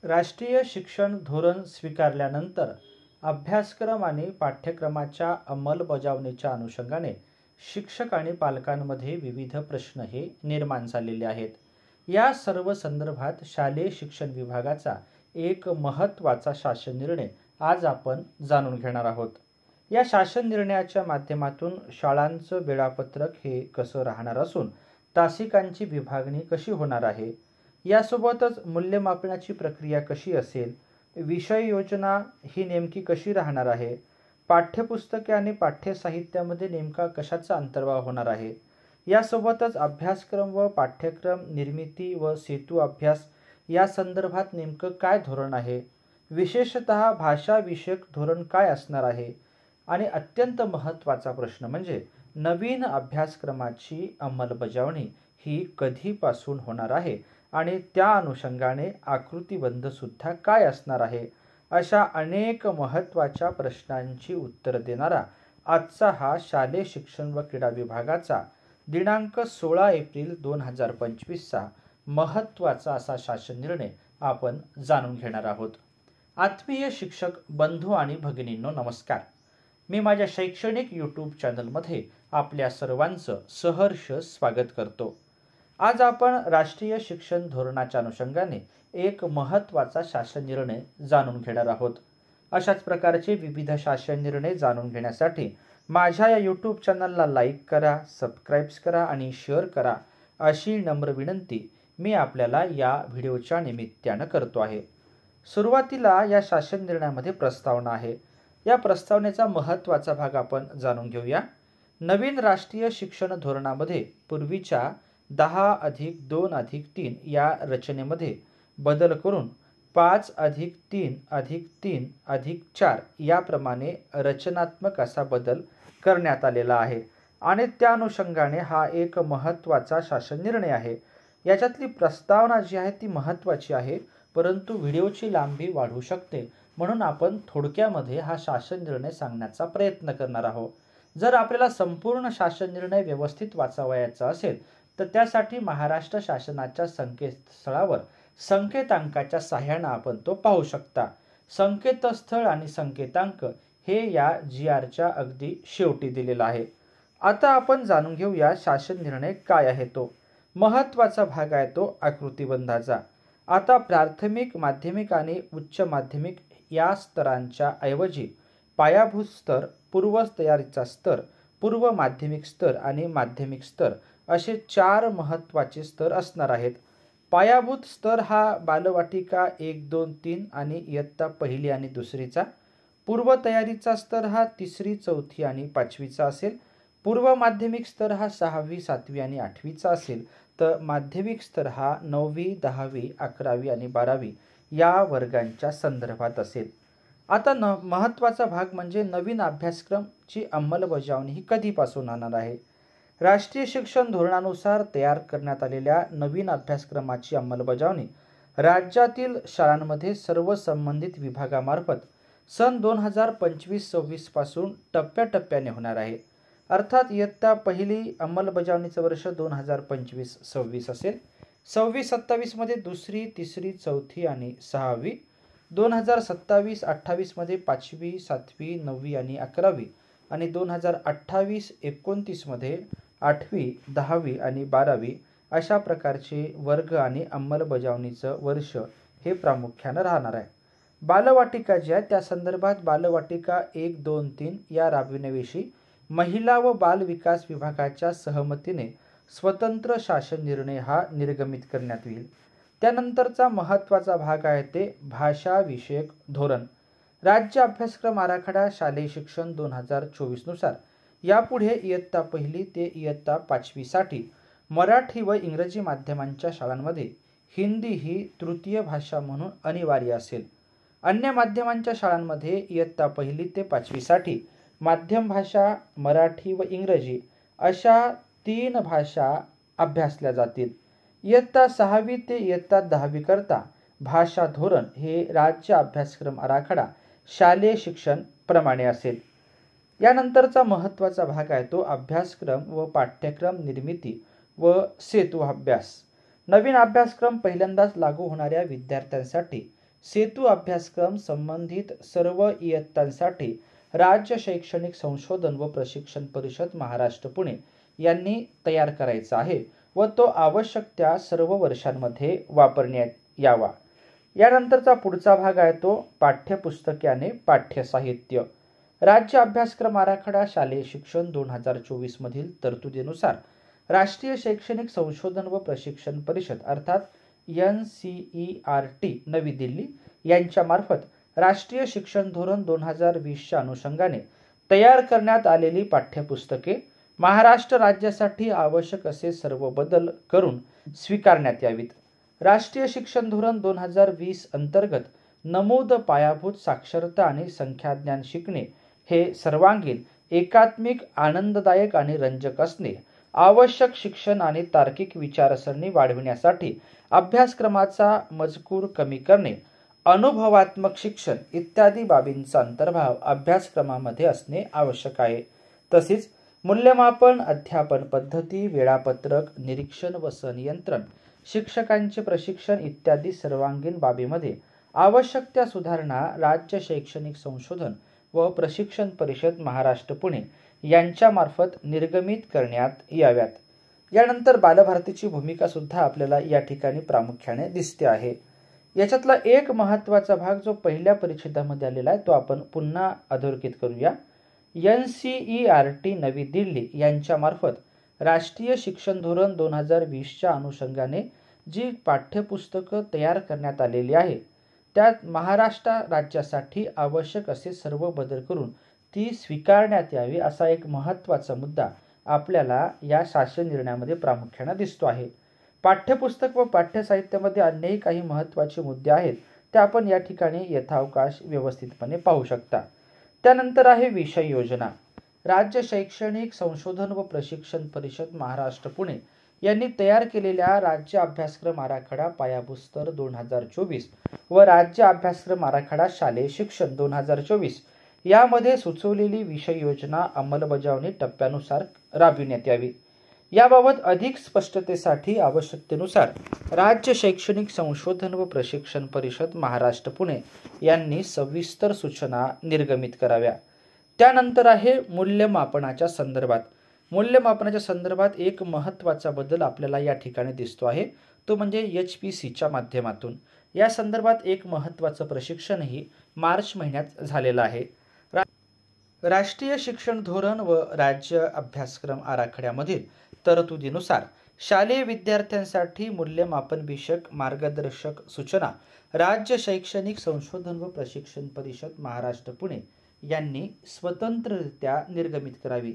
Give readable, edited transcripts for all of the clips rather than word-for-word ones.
राष्ट्रीय शिक्षण धोरण स्वीकारल्यानंतर अभ्यासक्रम आणि पाठ्यक्रमाच्या अंमलबजावणीच्या अनुषंगाने शिक्षक आणि पालकांमध्ये विविध प्रश्न हे निर्माण झालेले आहेत. या सर्व संदर्भात शालेय शिक्षण विभागाचा एक महत्त्वाचा शासन निर्णय आज आपण जाणून घेणार आहोत. या शासन निर्णयाच्या माध्यमातून शाळांचं वेळापत्रक हे कसं राहणार असून तासिकांची विभागणी कशी होणार आहे, यासोबतच मूल्यमापनाची प्रक्रिया कशी असेल, विषय योजना ही नेमकी कशी राहणार आहे, पाठ्यपुस्तके आणि पाठ्यसाहित्यामध्ये नेमका कशाचा अंतर्भाव होणार आहे, यासोबतच अभ्यासक्रम व पाठ्यक्रम निर्मिती व सेतू अभ्यास या संदर्भात नेमकं काय धोरण आहे, विशेषतः भाषा विषयक धोरण काय असणार आहे आणि अत्यंत महत्त्वाचा प्रश्न म्हणजे नवीन अभ्यासक्रमाची अंमलबजावणी ही कधीपासून होणार आहे आणि त्या अनुषंगाने आकृतिबंध सुद्धा काय असणार आहे, अशा अनेक महत्त्वाच्या प्रश्नांची उत्तर देणारा आजचा हा शालेय शिक्षण व क्रीडा विभागाचा दिनांक 16 एप्रिल 2025चा महत्त्वाचा असा शासन निर्णय आपण जाणून घेणार आहोत. आत्मीय शिक्षक बंधू आणि भगिनींनो, नमस्कार. मी माझ्या शैक्षणिक यूट्यूब चॅनलमध्ये आपल्या सर्वांचं सहर्ष स्वागत करतो. आज आपण राष्ट्रीय शिक्षण धोरणाच्या अनुषंगाने एक महत्त्वाचा शासन निर्णय जाणून घेणार आहोत. अशाच प्रकारचे विविध शासन निर्णय जाणून घेण्यासाठी माझ्या या यूट्यूब चॅनलला लाईक करा, सबस्क्राईब करा आणि शेअर करा, अशी नम्र विनंती मी आपल्याला या व्हिडिओच्या निमित्तानं करतो आहे. सुरुवातीला या शासन निर्णयामध्ये प्रस्तावना आहे. या प्रस्तावनेचा महत्त्वाचा भाग आपण जाणून घेऊया. नवीन राष्ट्रीय शिक्षण धोरणामध्ये पूर्वीच्या 10+2+3 या रचनेमध्ये बदल करून 5+3+3+4 याप्रमाणे रचनात्मक असा बदल करण्यात आलेला आहे आणि त्या अनुषंगाने हा एक महत्त्वाचा शासन निर्णय आहे. याच्यातली प्रस्तावना जी आहे ती महत्त्वाची आहे, परंतु व्हिडिओची लांबी वाढू शकते, म्हणून आपण थोडक्यामध्ये हा शासन निर्णय सांगण्याचा प्रयत्न करणार आहोत. जर आपल्याला संपूर्ण शासन निर्णय व्यवस्थित वाचावयाचा असेल तर त्यासाठी महाराष्ट्र शासनाच्या संकेतस्थळावर संकेतांकाच्या सहाय्याने आपण तो पाहू शकता. संकेतस्थळ आणि संकेतांक हे या GRच्या अगदी शेवटी दिलेला आहे. आता आपण जाणून घेऊया शासन निर्णय काय आहे. तो महत्त्वाचा भाग आहे तो आकृतिबंधाचा. आता प्राथमिक, माध्यमिक आणि उच्च माध्यमिक या स्तरांच्या ऐवजी पायाभूत स्तर, पूर्व तयारीचा स्तर, पूर्व माध्यमिक स्तर आणि माध्यमिक स्तर असे 4 महत्त्वाचे स्तर असणार आहेत. पायाभूत स्तर हा बालवाटिका 1, 2, 3 आणि इयत्ता 1ली आणि 2रीचा. पूर्व तयारीचा स्तर हा 3री, 4थी आणि 5वीचा असेल. पूर्व माध्यमिक स्तर हा 6वी, 7वी आणि 8वीचा असेल. तर माध्यमिक स्तर हा 9वी, 10वी, 11वी आणि 12वी या वर्गांच्या संदर्भात असेल. आता महत्त्वाचा भाग म्हणजे नवीन अभ्यासक्रमची अंमलबजावणी ही कधीपासून होणार आहे. राष्ट्रीय शिक्षण धोरणानुसार तयार करण्यात आलेल्या नवीन अभ्यासक्रमाची अंमलबजावणी राज्यातील शाळांमध्ये सर्व संबंधित विभागामार्फत सन 2025-26 पासून टप्प्याटप्प्याने होणार आहे. अर्थात इयत्ता 1ली अंमलबजावणीचं वर्ष 2025-26 असेल. 26-27 मध्ये 2री, 3री, 4थी आणि 6वी. 2027-28 मध्ये 5वी, 7वी, 9वी आणि 11वी आणि 2028-29 मध्ये 8वी, 10वी आणि 12वी अशा प्रकारचे वर्ग आणि अंमलबजावणीचं वर्ष हे प्रामुख्यानं राहणार आहे. बालवाटिका जी आहे त्या संदर्भात बालवाटिका 1, 2, 3 या राबविण्याविषयी महिला व बाल विकास विभागाच्या सहमतीने स्वतंत्र शासन निर्णय हा निर्गमित करण्यात येईल. त्यानंतरचा महत्त्वाचा भाग आहे ते भाषा विषयक धोरण. राज्य अभ्यासक्रम आराखडा शालेय शिक्षण 2024 नुसार यापुढे इयत्ता 1ली ते इयत्ता 5वीसाठी मराठी व इंग्रजी माध्यमांच्या शाळांमध्ये हिंदी ही तृतीय भाषा म्हणून अनिवार्य असेल. अन्य माध्यमांच्या शाळांमध्ये इयत्ता 1ली ते 5वीसाठी माध्यम भाषा मराठी व इंग्रजी अशा 3 भाषा अभ्यासल्या जातील. इयत्ता 6वी ते इयत्ता 10वी करता भाषा धोरण हे राज्य अभ्यासक्रम आराखडा शालेय शिक्षण प्रमाणे असेल. यानंतरचा महत्त्वाचा भाग आहे तो अभ्यासक्रम व पाठ्यक्रम निर्मिती व सेतू अभ्यास. नवीन अभ्यासक्रम पहिल्यांदाच लागू होणाऱ्या विद्यार्थ्यांसाठी सेतू अभ्यासक्रम संबंधित सर्व इयत्तांसाठी राज्य शैक्षणिक संशोधन व प्रशिक्षण परिषद महाराष्ट्र पुणे यांनी तयार करायचा आहे व तो आवश्यक त्या सर्व वर्षांमध्ये वापरण्यात यावा. यानंतरचा पुढचा भाग आहे तो पाठ्यपुस्तके आणि पाठ्यसाहित्य. राज्य अभ्यासक्रम आराखडा शालेय शिक्षण 2024 मधील तरतुदीनुसार राष्ट्रीय शैक्षणिक संशोधन व प्रशिक्षण परिषद अर्थात NCERT नवी दिल्ली यांच्या मार्फत राष्ट्रीय शिक्षण धोरण 2020च्या अनुषंगाने तयार करण्यात आलेली पाठ्यपुस्तके महाराष्ट्र राज्यासाठी आवश्यक असे सर्व बदल करून स्वीकारण्यात यावीत. राष्ट्रीय शिक्षण धोरण 2020 अंतर्गत नमूद पायाभूत साक्षरता आणि संख्याज्ञान शिकणे हे सर्वांगीण, एकात्मिक, आनंददायक आणि रंजक असणे, आवश्यक शिक्षण आणि तार्किक विचारसरणी वाढविण्यासाठी अभ्यासक्रमाचा मजकूर कमी करणे, अनुभवात्मक शिक्षण इत्यादी बाबींचा अंतर्भाव अभ्यासक्रमामध्ये असणे आवश्यक आहे. तसेच मूल्यमापन, अध्यापन पद्धती, वेळापत्रक, निरीक्षण व संनियंत्रण, शिक्षकांचे प्रशिक्षण इत्यादी सर्वांगीण बाबीमध्ये आवश्यक त्या सुधारणा राज्य शैक्षणिक संशोधन व प्रशिक्षण परिषद महाराष्ट्र पुणे यांच्यामार्फत निर्गमित करण्यात याव्यात. यानंतर बालभारतीची भूमिका सुद्धा आपल्याला या ठिकाणी प्रामुख्याने दिसते आहे. याच्यातला एक महत्त्वाचा भाग जो पहिल्या परिच्छेदामध्ये आलेला आहे तो आपण पुन्हा अधोरेखित करूया. NCERT नवी दिल्ली यांच्यामार्फत राष्ट्रीय शिक्षण धोरण 2020च्या अनुषंगाने जी पाठ्यपुस्तकं तयार करण्यात आलेली आहे त्यात महाराष्ट्र राज्यासाठी आवश्यक असे सर्व बदल करून ती स्वीकारण्यात यावी असा एक महत्त्वाचा मुद्दा आपल्याला या शासन निर्णयामध्ये प्रामुख्याने दिसतो आहे. पाठ्यपुस्तक व पाठ्यसाहित्यामध्ये अन्यही काही महत्त्वाचे मुद्दे आहेत ते आपण या ठिकाणी यथावकाश व्यवस्थितपणे पाहू शकता. त्यानंतर आहे विषय योजना. राज्य शैक्षणिक संशोधन व प्रशिक्षण परिषद महाराष्ट्र पुणे यांनी तयार केलेल्या राज्य अभ्यासक्रम आराखडा पायाभूत स्तर 2024 व राज्य अभ्यासक्रम आराखडा शालेय शिक्षण 2024 यामध्ये सुचवलेली विषय योजना अंमलबजावणी टप्प्यानुसार राबविण्यात यावी. याबाबत अधिक स्पष्टतेसाठी आवश्यकतेनुसार राज्य शैक्षणिक संशोधन व प्रशिक्षण परिषद महाराष्ट्र पुणे यांनी सविस्तर सूचना निर्गमित कराव्या. त्यानंतर आहे मूल्यमापनाच्या संदर्भात. मूल्यमापनाच्या संदर्भात एक महत्त्वाचा बदल आपल्याला या ठिकाणी दिसतो आहे तो म्हणजे HPCच्या माध्यमातून. या संदर्भात एक महत्त्वाचं प्रशिक्षणही मार्च महिन्यात झालेलं आहे. राष्ट्रीय शिक्षण धोरण व राज्य अभ्यासक्रम आराखड्यामधील तरतुदीनुसार शालेय विद्यार्थ्यांसाठी मूल्यमापन विषयक मार्गदर्शक सूचना राज्य शैक्षणिक संशोधन व प्रशिक्षण परिषद महाराष्ट्र पुणे यांनी स्वतंत्ररित्या निर्गमित करावी.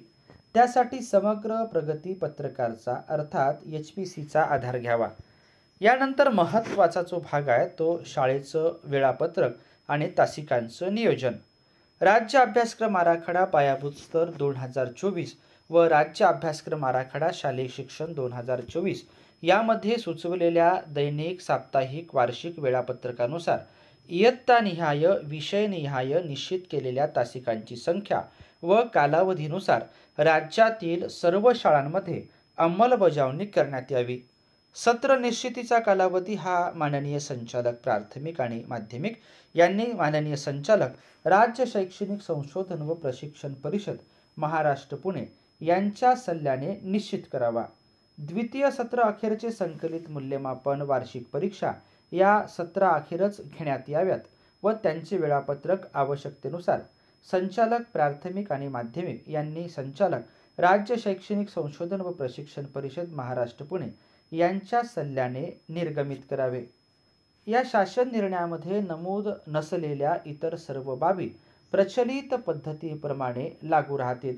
त्यासाठी समग्र प्रगती पत्रकाचा अर्थात HPCचा आधार घ्यावा. यानंतर महत्त्वाचा जो भाग आहे तो शाळेचं वेळापत्रक आणि तासिकांचं नियोजन. राज्य अभ्यासक्रम आराखडा पायाभूत स्तर 2024 व राज्य अभ्यासक्रम आराखडा शालेय शिक्षण 2024 यामध्ये सुचवलेल्या दैनिक, साप्ताहिक, वार्षिक वेळापत्रकानुसार इयत्तानिहाय, विषयनिहाय निश्चित केलेल्या तासिकांची संख्या व कालावधीनुसार राज्यातील सर्व शाळांमध्ये अंमलबजावणी करण्यात यावी. सत्र निश्चितीचा कालावधी हा माननीय संचालक प्राथमिक आणि माध्यमिक यांनी माननीय संचालक राज्य शैक्षणिक संशोधन व प्रशिक्षण परिषद महाराष्ट्र पुणे यांच्या सल्ल्याने निश्चित करावा. द्वितीय सत्र अखेरचे संकलित मूल्यमापन वार्षिक परीक्षा या सत्राअखेरच घेण्यात याव्यात व त्यांचे वेळापत्रक आवश्यकतेनुसार संचालक प्राथमिक आणि माध्यमिक यांनी संचालक राज्य शैक्षणिक संशोधन व प्रशिक्षण परिषद महाराष्ट्र पुणे यांच्या सल्ल्याने निर्गमित करावे. या शासन निर्णयामध्ये नमूद नसलेल्या इतर सर्व बाबी प्रचलित पद्धतीप्रमाणे लागू राहतील.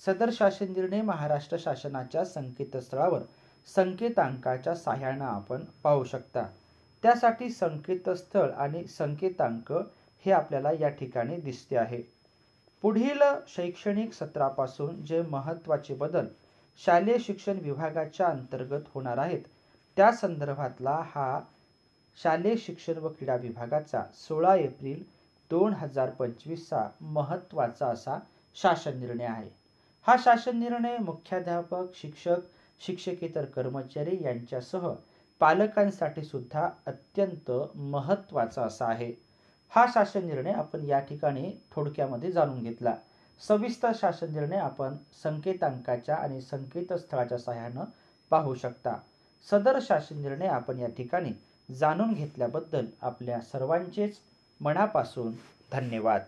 सदर शासन निर्णय महाराष्ट्र शासनाच्या संकेतस्थळावर संकेतांकाच्या सहाय्याने आपण पाहू शकता. त्यासाठी संकेतस्थळ आणि संकेतांक हे आपल्याला या ठिकाणी दिसते आहे. पुढील शैक्षणिक सत्रापासून जे महत्त्वाचे बदल शालेय शिक्षण विभागाच्या अंतर्गत होणार आहेत त्या संदर्भातला हा शालेय शिक्षण व क्रीडा विभागाचा 16 एप्रिल 2025चा महत्त्वाचा असा शासन निर्णय आहे. हा शासन निर्णय मुख्याध्यापक, शिक्षक, शिक्षकेतर कर्मचारी यांच्यासह पालकांसाठी सुद्धा अत्यंत महत्त्वाचा असा आहे. हा शासन निर्णय आपण या ठिकाणी थोडक्यामध्ये जाणून घेतला. सविस्तर शासन निर्णय आपण संकेतांकाच्या आणि संकेतस्थळाच्या सहाय्यानं पाहू शकता. सदर शासन निर्णय आपण या ठिकाणी जाणून घेतल्याबद्दल आपल्या सर्वांचेच मनापासून धन्यवाद.